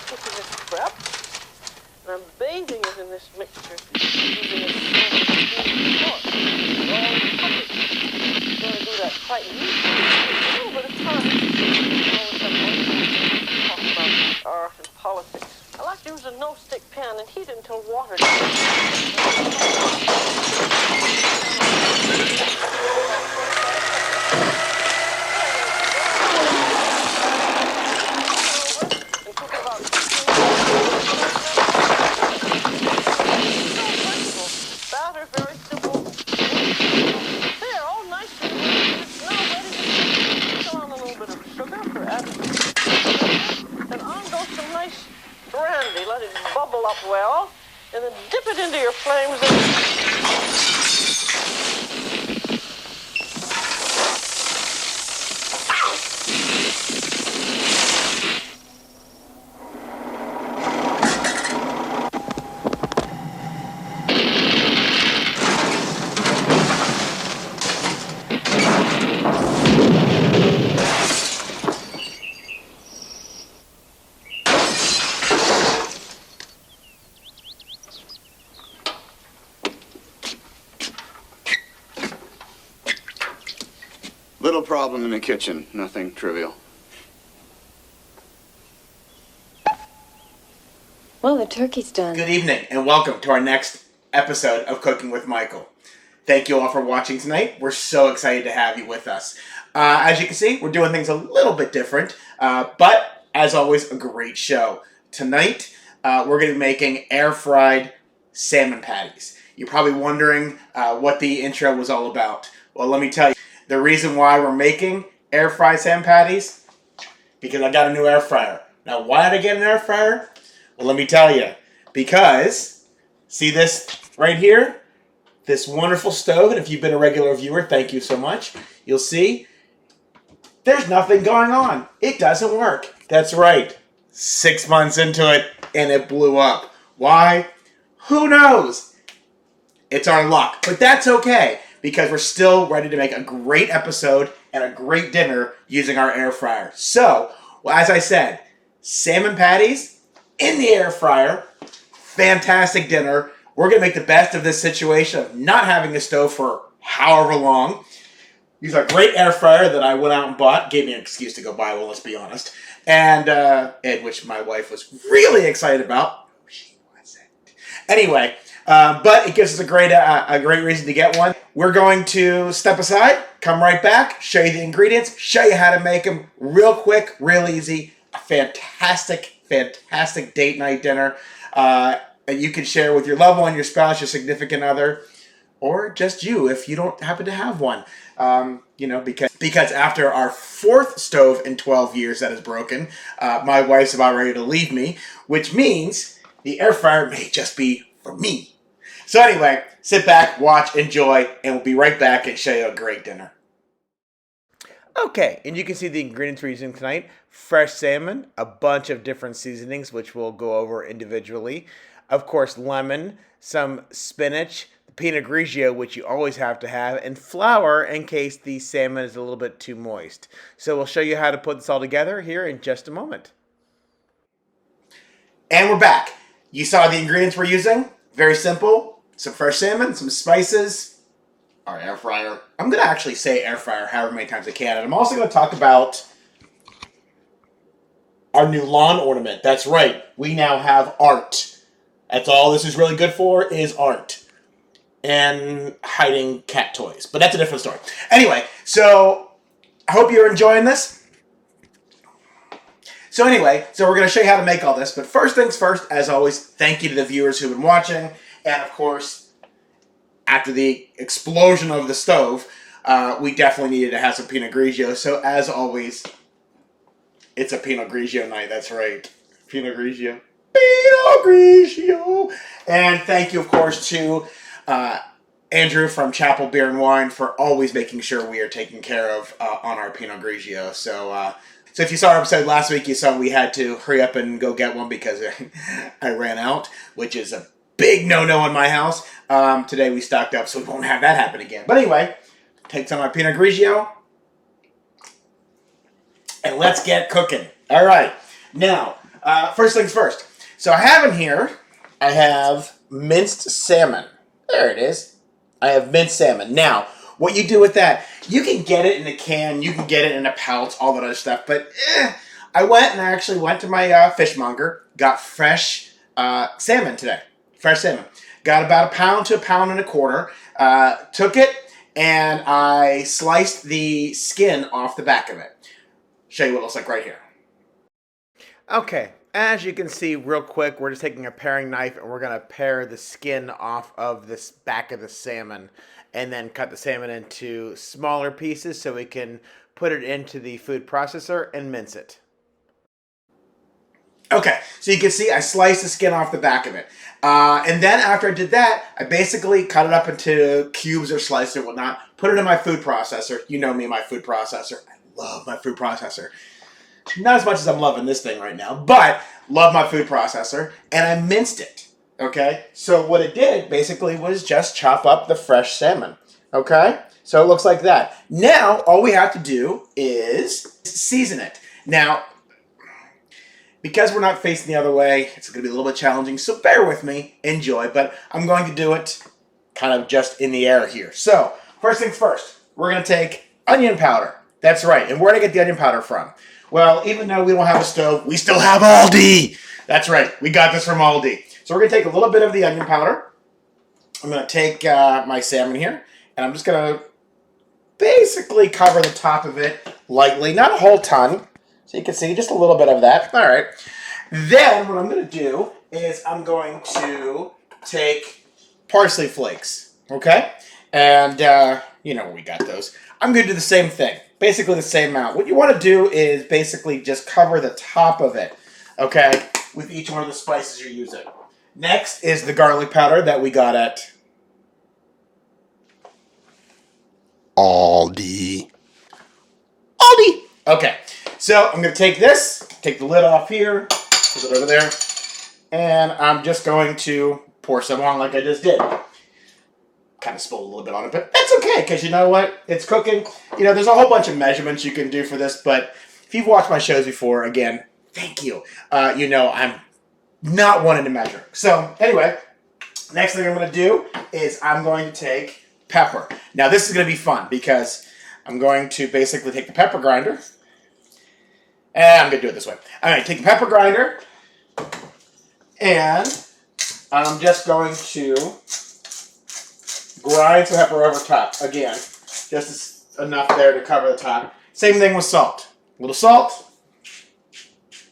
cooking this prep. And I'm bathing it in this mixture using a silver pot. It's all in puppets. I'm going to do that quite neatly. A little bit of time. Always have one thing to talk about art and politics. I like to use a no-stick pan and heat it until water batter, very simple. There, all nice and good. It's now ready to put on a little bit of sugar for added. And on goes some nice brandy. Let it bubble up well, and then dip it into your flames. Little problem in the kitchen, nothing trivial. Well, the turkey's done. Good evening, and welcome to our next episode of Cooking with Michael. Thank you all for watching tonight. We're so excited to have you with us. As you can see, we're doing things a little bit different, but as always, a great show. Tonight, we're going to be making air-fried salmon patties. You're probably wondering what the intro was all about. Well, let me tell you. The reason why we're making air-fried salmon patties, because I got a new air fryer. Now, why did I get an air fryer? Well, let me tell you. Because, see this right here? This wonderful stove, and if you've been a regular viewer, thank you so much. You'll see, there's nothing going on. It doesn't work. That's right. 6 months into it, and it blew up. Why? Who knows? It's our luck, but that's okay. Because we're still ready to make a great episode and a great dinner using our air fryer. So, well, as I said, salmon patties in the air fryer. Fantastic dinner. We're going to make the best of this situation of not having a stove for however long. Use our great air fryer that I went out and bought. Gave me an excuse to go buy one, let's be honest. And which my wife was really excited about. She wasn't. Anyway. But it gives us a great reason to get one. We're going to step aside, come right back, show you the ingredients, show you how to make them real quick, real easy. A fantastic date night dinner that you can share with your loved one, your spouse, your significant other, or just you if you don't happen to have one. Because after our 4th stove in 12 years that is broken, my wife's about ready to leave me, which means the air fryer may just be for me. So anyway, sit back, watch, enjoy, and we'll be right back and show you a great dinner. Okay, and you can see the ingredients we're using tonight. Fresh salmon, a bunch of different seasonings, which we'll go over individually. Of course, lemon, some spinach, PINOT GRIGIO, which you always have to have, and flour in case the salmon is a little bit too moist. So we'll show you how to put this all together here in just a moment. And we're back. You saw the ingredients we're using. Very simple. Some fresh salmon, some spices, our air fryer. I'm going to actually say air fryer however many times I can. And I'm also going to talk about our new lawn ornament. That's right. We now have art. That's all this is really good for is art. And hiding cat toys. But that's a different story. Anyway, so I hope you're enjoying this. So we're going to show you how to make all this. But first things first, as always, thank you to the viewers who've been watching. And, of course, after the explosion of the stove, we definitely needed to have some PINOT GRIGIO. So, as always, it's a PINOT GRIGIO night. That's right. PINOT GRIGIO. PINOT GRIGIO. And thank you, of course, to Andrew from Chapel Beer and Wine for always making sure we are taken care of on our PINOT GRIGIO. So if you saw our episode last week, you saw we had to hurry up and go get one because I ran out, which is a big no-no in my house. Today we stocked up, so we won't have that happen again. But anyway, take some of my PINOT GRIGIO, and let's get cooking. All right. Now, First things first. So I have in here, I have minced salmon. There it is. I have minced salmon. Now, what you do with that, you can get it in a can, you can get it in a pouch, all that other stuff, but I actually went to my fishmonger, got fresh salmon today. Fresh salmon. Got about 1 pound to 1.25 pounds. Took it, and I sliced the skin off the back of it. Show you what it looks like right here. Okay, as you can see real quick, we're just taking a paring knife and we're going to pare the skin off of this back of the salmon and then cut the salmon into smaller pieces so we can put it into the food processor and mince it. Okay, so you can see I sliced the skin off the back of it. And then after I did that, I basically cut it up into cubes or sliced or whatnot, put it in my food processor. You know me, my food processor. I love my food processor. Not as much as I'm loving this thing right now, but love my food processor. And I minced it, okay? So what it did basically was just chop up the fresh salmon, okay? So it looks like that. Now, all we have to do is season it. Now, because we're not facing the other way, it's going to be a little bit challenging, so bear with me, enjoy, but I'm going to do it kind of just in the air here. So, first things first, we're going to take onion powder. That's right, and where did I get the onion powder from? Well, even though we don't have a stove, we still have Aldi. That's right, we got this from Aldi. So we're going to take a little bit of the onion powder. I'm going to take my salmon here, and I'm just going to basically cover the top of it lightly, not a whole ton. So you can see just a little bit of that. All right. Then what I'm going to do is I'm going to take parsley flakes, okay? And you know where we got those. I'm going to do the same thing, basically the same amount. What you want to do is basically just cover the top of it, okay, with each one of the spices you're using. Next is the garlic powder that we got at Aldi. Aldi! Okay. So I'm going to take this, take the lid off here, put it over there, and I'm just going to pour some on like I just did. Kind of spilled a little bit on it, but that's okay, because you know what? It's cooking. You know, there's a whole bunch of measurements you can do for this, but if you've watched my shows before, again, thank you. You know I'm not wanting to measure. So anyway, next thing I'm going to do is I'm going to take pepper. Now this is going to be fun, because I'm going to basically take the pepper grinder. And I'm going to do it this way. I'm going to take the pepper grinder, and I'm just going to grind some pepper over top. Again, just enough there to cover the top. Same thing with salt. A little salt.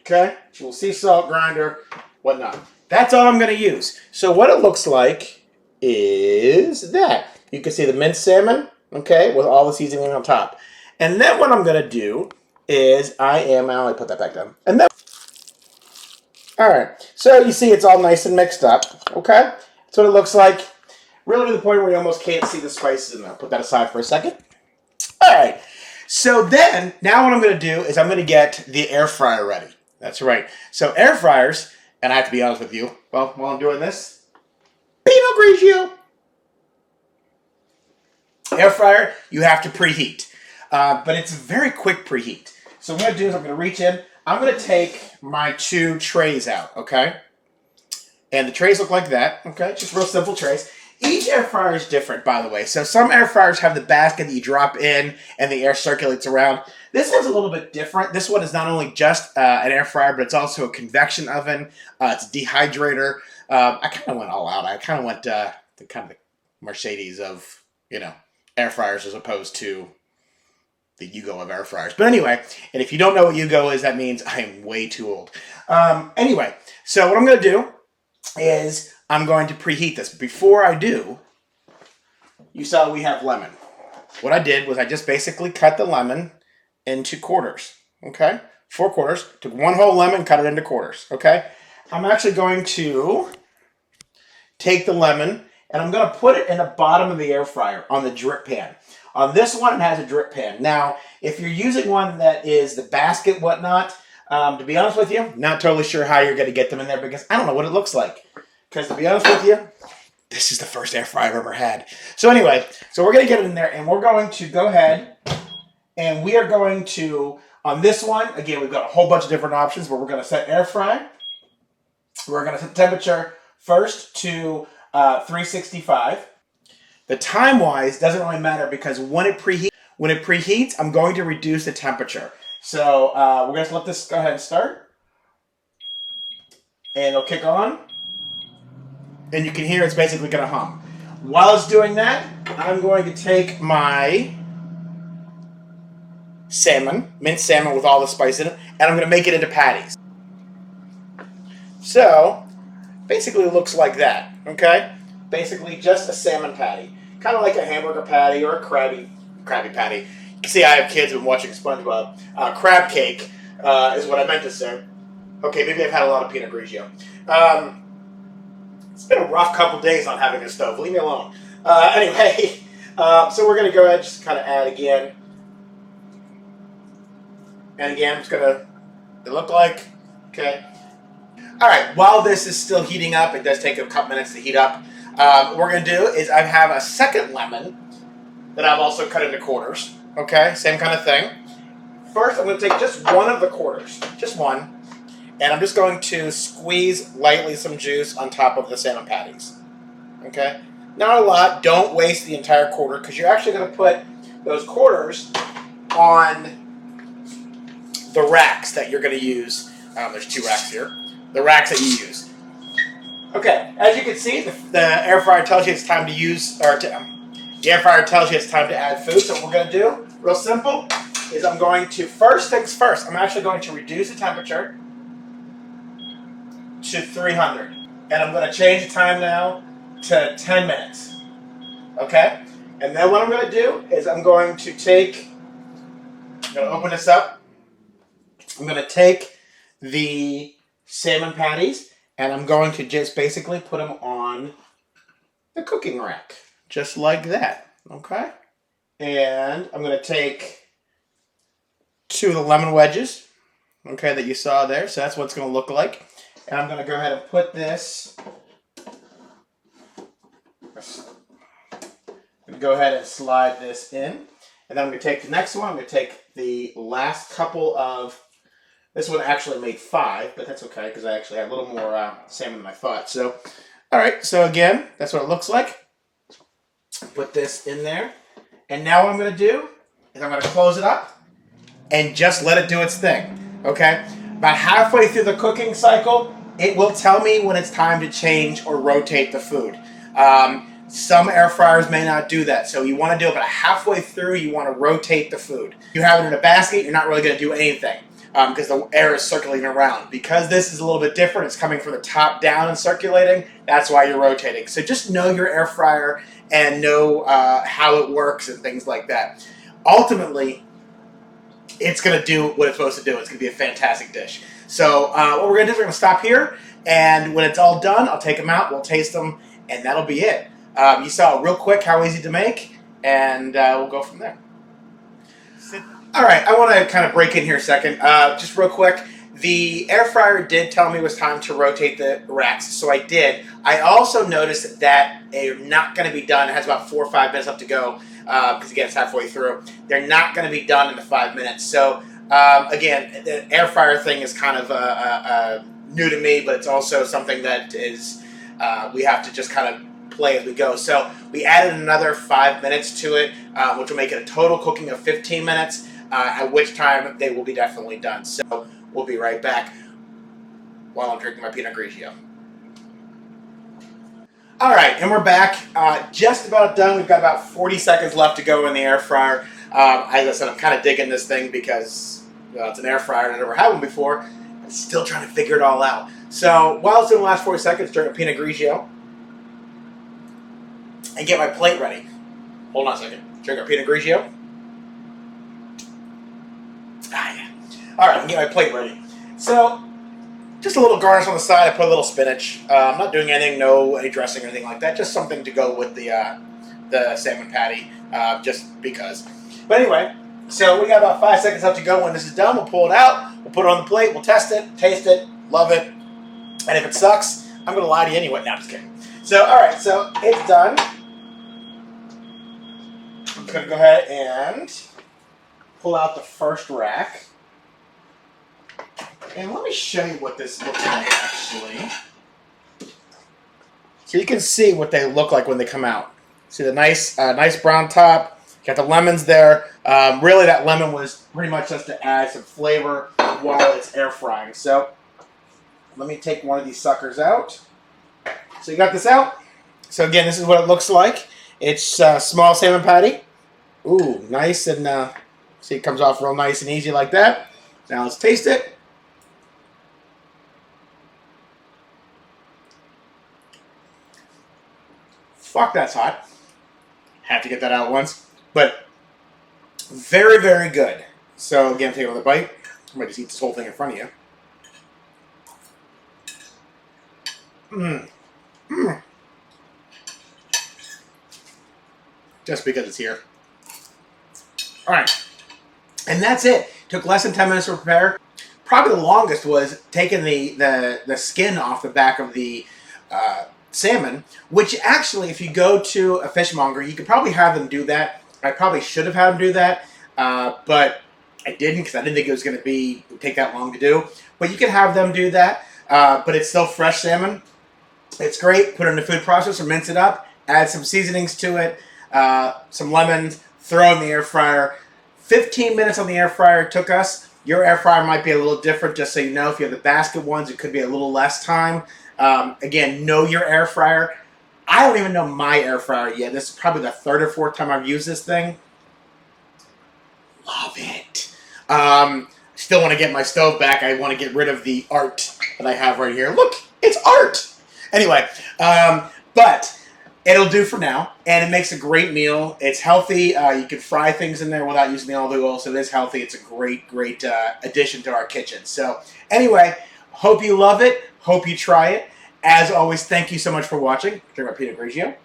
Okay? A little sea salt grinder, whatnot. That's all I'm going to use. So what it looks like is that. You can see the minced salmon, okay, with all the seasoning on top. And then what I'm going to do is I'll put that back down. And then, all right, so you see it's all nice and mixed up, okay? That's what it looks like, really to the point where you almost can't see the spices in there. Put that aside for a second. All right, so then, now what I'm going to do is I'm going to get the air fryer ready. That's right. So air fryers, and I have to be honest with you, well, while I'm doing this, PINOT GRIGIO. Air fryer, you have to preheat. But it's a very quick preheat. So what I'm going to do is I'm going to reach in. I'm going to take my 2 trays out, okay? And the trays look like that, okay? Just real simple trays. Each air fryer is different, by the way. So some air fryers have the basket that you drop in and the air circulates around. This one's a little bit different. This one is not only just an air fryer, but it's also a convection oven. It's a dehydrator. I kind of went all out. I kind of went the kind of the Mercedes of, you know, air fryers as opposed to the Yugo of air fryers. But anyway, and if you don't know what Yugo is, that means I'm way too old. Anyway, so what I'm going to do is I'm going to preheat this. Before I do, you saw we have lemon. What I did was I just basically cut the lemon into quarters, okay? 4 quarters. Took 1 whole lemon, cut it into quarters, okay? I'm actually going to take the lemon and I'm going to put it in the bottom of the air fryer on the drip pan. On this one, it has a drip pan. Now, if you're using one that is the basket, whatnot, to be honest with you, not totally sure how you're going to get them in there because I don't know what it looks like. Because to be honest with you, this is the first air fryer I've ever had. So anyway, so we're going to get it in there and we're going to go ahead And we are going to, on this one, again, we've got a whole bunch of different options, but we're going to set air fry. We're going to set the temperature first to 365. The time-wise doesn't really matter because when it preheats, I'm going to reduce the temperature. So we're going to let this go ahead and start. And it'll kick on. And you can hear it's basically going to hum. While it's doing that, I'm going to take my salmon, minced salmon with all the spice in it, and I'm going to make it into patties. So, basically it looks like that, okay? Basically just a salmon patty. Kind of like a hamburger patty or a crabby patty. You can see I have kids who've been watching SpongeBob. Crab cake is what I meant to say. Okay, maybe I've had a lot of Pinot Grigio. It's been a rough couple days on having a stove. Leave me alone. Anyway, so we're going to go ahead and just kind of add again. And again, it's going to look like, okay. All right, while this is still heating up, it does take a couple minutes to heat up. What we're going to do is I have a second lemon that I've also cut into quarters. Okay, same kind of thing. First, I'm going to take just one of the quarters, just one. And I'm just going to squeeze lightly some juice on top of the salmon patties. Okay? Not a lot. Don't waste the entire quarter because you're actually going to put those quarters on the racks that you're going to use. There's 2 racks here. The racks that you use. Okay, as you can see, the air fryer tells you it's time to use, the air fryer tells you it's time to add food. So what we're going to do, real simple, is I'm going to, first things first, I'm actually going to reduce the temperature to 300. And I'm going to change the time now to 10 minutes. Okay? And then what I'm going to do is I'm going to open this up. I'm going to take the salmon patties and I'm going to just basically put them on the cooking rack. Just like that. Okay? And I'm going to take 2 of the lemon wedges. Okay, that you saw there. So that's what it's going to look like. And I'm going to go ahead and put this, go ahead and slide this in. And then I'm going to take the next one. I'm going to take the last couple of, this one actually made 5, but that's okay because I actually had a little more salmon than I thought. So, all right, so again, that's what it looks like. Put this in there. And now what I'm going to do is I'm going to close it up and just let it do its thing, okay? About halfway through the cooking cycle, it will tell me when it's time to change or rotate the food. Some air fryers may not do that, so you want to do it about halfway through, you want to rotate the food. If you have it in a basket, you're not really going to do anything because the air is circulating around. Because this is a little bit different, it's coming from the top down and circulating, that's why you're rotating. So just know your air fryer and know how it works and things like that. Ultimately, it's going to do what it's supposed to do. It's going to be a fantastic dish. So what we're going to do is we're going to stop here, and when it's all done, I'll take them out, we'll taste them, and that'll be it. You saw real quick how easy to make, and we'll go from there. All right, I want to kind of break in here a second. Just real quick, the air fryer did tell me it was time to rotate the racks, so I did. I also noticed that they're not going to be done. It has about 4 or 5 minutes left to go, because again, it's halfway through. They're not going to be done in the 5 minutes. So again, the air fryer thing is kind of new to me, but it's also something that is we have to just kind of play as we go. So we added another 5 minutes to it, which will make it a total cooking of 15 minutes, at which time they will be definitely done. So we'll be right back while I'm drinking my Pinot Grigio. All right, and we're back. Just about done. We've got about 40 seconds left to go in the air fryer. As I said, I'm kind of digging this thing because it's an air fryer and I've never had one before. I'm still trying to figure it all out. So while it's in the last 40 seconds, drink a Pinot Grigio and get my plate ready. Hold on a second. Drink a Pinot Grigio. Yeah. All right, get my plate ready. So just a little garnish on the side. I put a little spinach. I'm not doing anything, any dressing or anything like that. Just something to go with the salmon patty, just because. But anyway, so we got about 5 seconds left to go. When this is done, we'll pull it out. We'll put it on the plate. We'll test it, taste it, love it. And if it sucks, I'm going to lie to you anyway. No, I'm just kidding. So, all right, so it's done. I'm going to go ahead and pull out the first rack. And let me show you what this looks like, actually. So you can see what they look like when they come out. See the nice brown top. Got the lemons there. Really, that lemon was pretty much just to add some flavor while it's air frying. So let me take one of these suckers out. So you got this out. So again, this is what it looks like. It's a small salmon patty. Ooh, nice and see, it comes off real nice and easy like that. Now let's taste it. Fuck, that's hot. Have to get that out once. But very, very good. So again, take another bite. I might just eat this whole thing in front of you. Just because it's here. Alright. And that's it. Took less than 10 minutes to prepare. Probably the longest was taking the skin off the back of the salmon, which actually, if you go to a fishmonger, you could probably have them do that. I probably should have had them do that, but I didn't because I didn't think it was going to take that long to do. But you can have them do that, but it's still fresh salmon. It's great. Put it in a food processor, mince it up, add some seasonings to it, some lemons, throw in the air fryer. 15 minutes on the air fryer took us. Your air fryer might be a little different, just so you know. If you have the basket ones, it could be a little less time. Again, know your air fryer. I don't even know my air fryer yet. This is probably the third or fourth time I've used this thing. Love it. Still want to get my stove back. I want to get rid of the art that I have right here. Look, it's art. Anyway, but it'll do for now, and it makes a great meal. It's healthy. You can fry things in there without using the olive oil, so it is healthy. It's a great, great addition to our kitchen. So anyway, hope you love it. Hope you try it. As always, thank you so much for watching. Drink my PINOT GRIGIO. If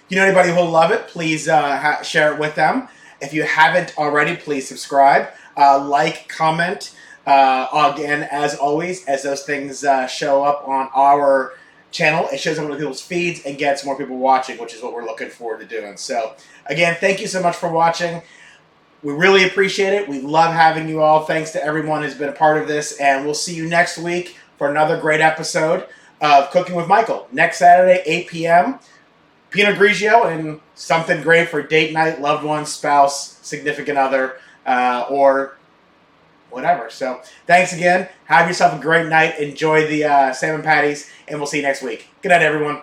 you know anybody who will love it, please share it with them. If you haven't already, please subscribe, like, comment. Again, as always, as those things show up on our channel, it shows up on other people's feeds and gets more people watching, which is what we're looking forward to doing. So, again, thank you so much for watching. We really appreciate it. We love having you all. Thanks to everyone who's been a part of this, and we'll see you next week for another great episode of Cooking with Michael. Next Saturday, 8 p.m., PINOT GRIGIO and something great for date night, loved one, spouse, significant other, or whatever. So thanks again. Have yourself a great night. Enjoy the salmon patties, and we'll see you next week. Good night, everyone.